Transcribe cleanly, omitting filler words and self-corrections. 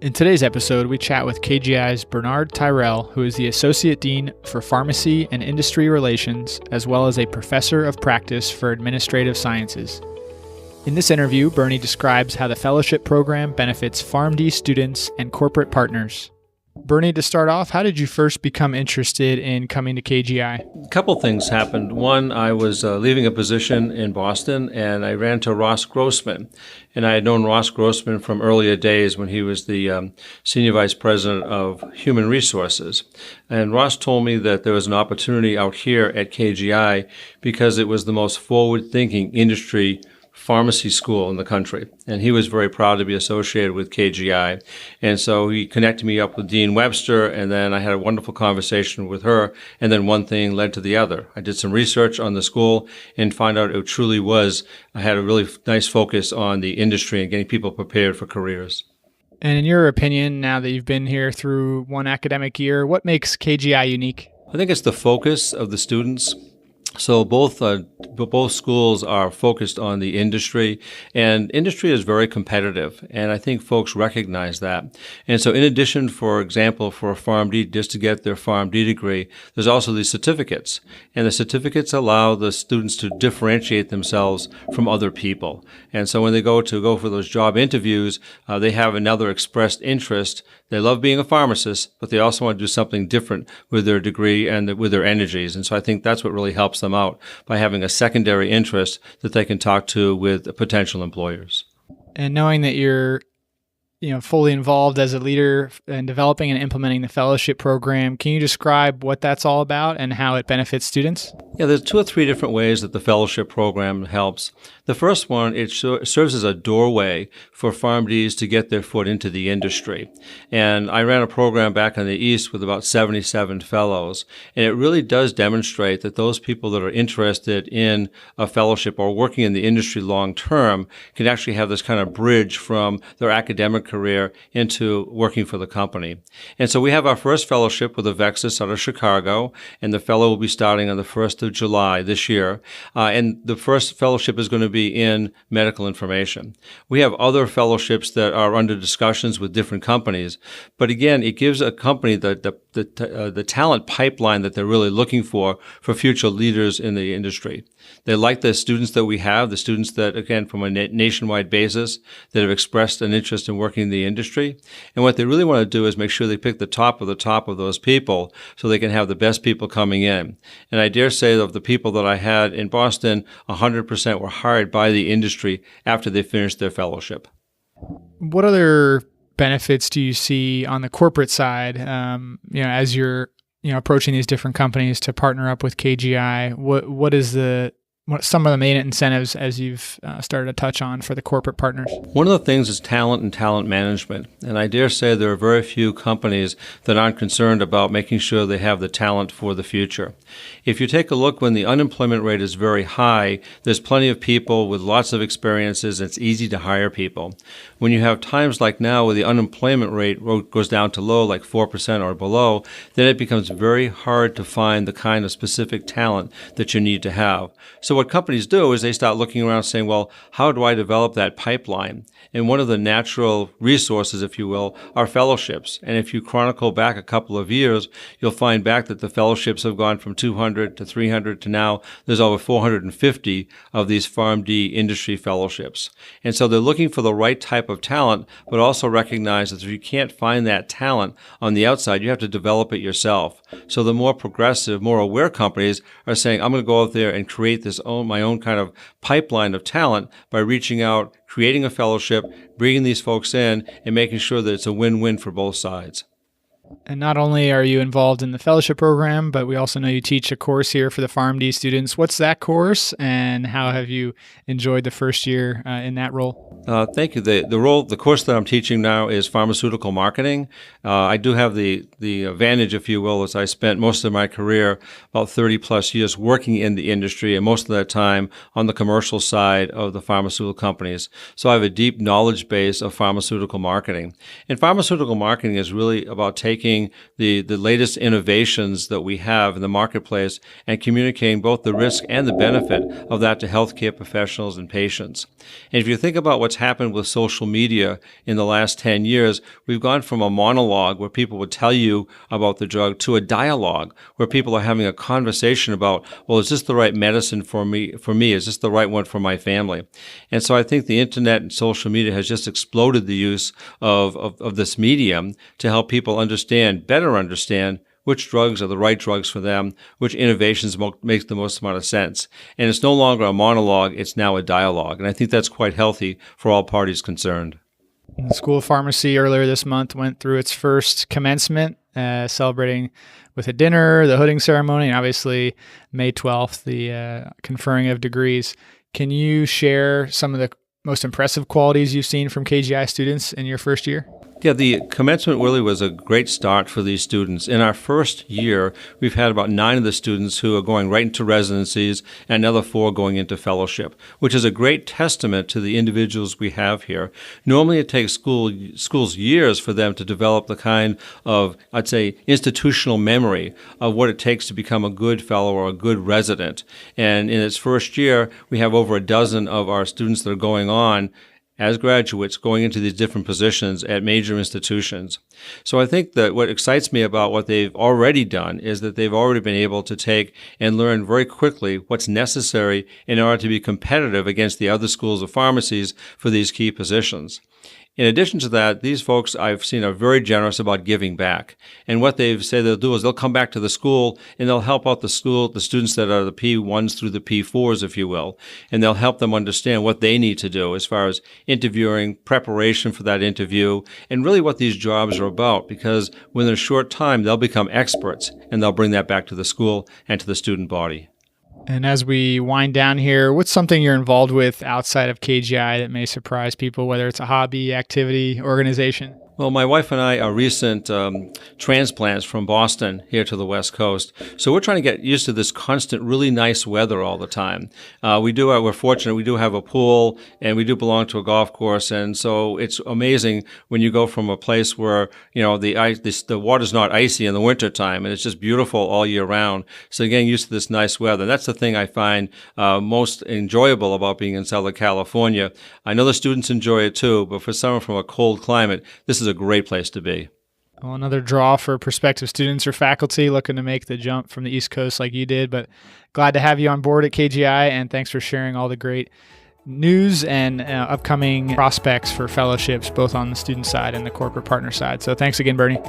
In today's episode, we chat with KGI's Bernard Tyrrell, who is the Associate Dean for Pharmacy and Industry Relations, as well as a Professor of Practice for Administrative Sciences. In this interview, Bernie describes how the fellowship program benefits PharmD students and corporate partners. Bernie, to start off, how did you first become interested in coming to KGI? A couple things happened. One, I was leaving a position in Boston, and I ran into Ross Grossman. And I had known Ross Grossman from earlier days when he was the Senior Vice President of Human Resources. And Ross told me that there was an opportunity out here at KGI because it was the most forward-thinking industry pharmacy school in the country. And he was very proud to be associated with KGI. And so he connected me up with Dean Webster, and then I had a wonderful conversation with her, and then one thing led to the other. I did some research on the school and found out it truly was, I had a really nice focus on the industry and getting people prepared for careers. And in your opinion, now that you've been here through one academic year, what makes KGI unique? I think it's the focus of the students. So both schools are focused on the industry, and industry is very competitive, and I think folks recognize that. And so in addition, for example, for a PharmD, just to get their PharmD degree, there's also these certificates, and the certificates allow the students to differentiate themselves from other people. And so when they go for those job interviews, they have another expressed interest. They love being a pharmacist, but they also want to do something different with their degree and with their energies. And so I think that's what really helps them out, by having a secondary interest that they can talk to with potential employers. And knowing that you're fully involved as a leader in developing and implementing the fellowship program, can you describe what that's all about and how it benefits students? Yeah, there's 2 or 3 different ways that the fellowship program helps. The first one, it serves as a doorway for PharmDs to get their foot into the industry. And I ran a program back in the East with about 77 fellows, and it really does demonstrate that those people that are interested in a fellowship or working in the industry long term can actually have this kind of bridge from their academic career into working for the company. And so we have our first fellowship with Avexis out of Chicago, and the fellow will be starting on the 1st of July this year. And the first fellowship is going to be in medical information. We have other fellowships that are under discussions with different companies, but again, it gives a company the talent pipeline that they're really looking for future leaders in the industry. They like the students that we have, the students that, again, from a nationwide basis, that have expressed an interest in working in the industry. And what they really want to do is make sure they pick the top of those people so they can have the best people coming in. And I dare say that of the people that I had in Boston, 100% were hired by the industry after they finished their fellowship. What other benefits do you see on the corporate side, as you're approaching these different companies to partner up with KGI? What some of the main incentives, as you've started to touch on, for the corporate partners? One of the things is talent and talent management. And I dare say there are very few companies that aren't concerned about making sure they have the talent for the future. If you take a look, when the unemployment rate is very high, there's plenty of people with lots of experiences. It's easy to hire people. When you have times like now where the unemployment rate goes down to low, like 4% or below, then it becomes very hard to find the kind of specific talent that you need to have. So what companies do is they start looking around saying, well, how do I develop that pipeline? And one of the natural resources, if you will, are fellowships. And if you chronicle back a couple of years, you'll find back that the fellowships have gone from 200 to 300 to now there's over 450 of these PharmD industry fellowships. And so they're looking for the right type of talent, but also recognize that if you can't find that talent on the outside, you have to develop it yourself. So the more progressive, more aware companies are saying, I'm going to go out there and create my own kind of pipeline of talent by reaching out, creating a fellowship, bringing these folks in, and making sure that it's a win-win for both sides. And not only are you involved in the fellowship program, but we also know you teach a course here for the PharmD students. What's that course, and how have you enjoyed the first year in that role? Thank you. The course that I'm teaching now is pharmaceutical marketing. I do have the advantage, if you will, as I spent most of my career, about 30 plus years, working in the industry, and most of that time on the commercial side of the pharmaceutical companies. So I have a deep knowledge base of pharmaceutical marketing. And pharmaceutical marketing is really about taking taking the latest innovations that we have in the marketplace and communicating both the risk and the benefit of that to healthcare professionals and patients. And if you think about what's happened with social media in the last 10 years, we've gone from a monologue where people would tell you about the drug to a dialogue where people are having a conversation about, well, is this the right medicine for me? Is this the right one for my family? And so I think the internet and social media has just exploded the use of this medium to help people better understand which drugs are the right drugs for them, which innovations make the most amount of sense. And it's no longer a monologue, it's now a dialogue. And I think that's quite healthy for all parties concerned. The School of Pharmacy earlier this month went through its first commencement, celebrating with a dinner, the hooding ceremony, and obviously May 12th, the conferring of degrees. Can you share some of the most impressive qualities you've seen from KGI students in your first year? Yeah, the commencement really was a great start for these students. In our first year, we've had about 9 of the students who are going right into residencies and another 4 going into fellowship, which is a great testament to the individuals we have here. Normally it takes schools years for them to develop the kind of, I'd say, institutional memory of what it takes to become a good fellow or a good resident. And in its first year, we have over a dozen of our students that are going on as graduates going into these different positions at major institutions. So I think that what excites me about what they've already done is that they've already been able to take and learn very quickly what's necessary in order to be competitive against the other schools of pharmacies for these key positions. In addition to that, these folks I've seen are very generous about giving back. And what they've said they'll do is they'll come back to the school and they'll help out the students that are the P1s through the P4s, if you will. And they'll help them understand what they need to do as far as interviewing, preparation for that interview, and really what these jobs are about. Because within a short time, they'll become experts and they'll bring that back to the school and to the student body. And as we wind down here, what's something you're involved with outside of KGI that may surprise people, whether it's a hobby, activity, organization? Well, my wife and I are recent transplants from Boston here to the West Coast. So we're trying to get used to this constant, really nice weather all the time. We're fortunate. We do have a pool and we do belong to a golf course. And so it's amazing when you go from a place where, the water's not icy in the wintertime and it's just beautiful all year round. So getting used to this nice weather. That's the thing I find most enjoyable about being in Southern California. I know the students enjoy it too, but for someone from a cold climate, this is a great place to be. Well, another draw for prospective students or faculty looking to make the jump from the East Coast like you did, but glad to have you on board at KGI, and thanks for sharing all the great news and upcoming prospects for fellowships, both on the student side and the corporate partner side. So thanks again, Bernie.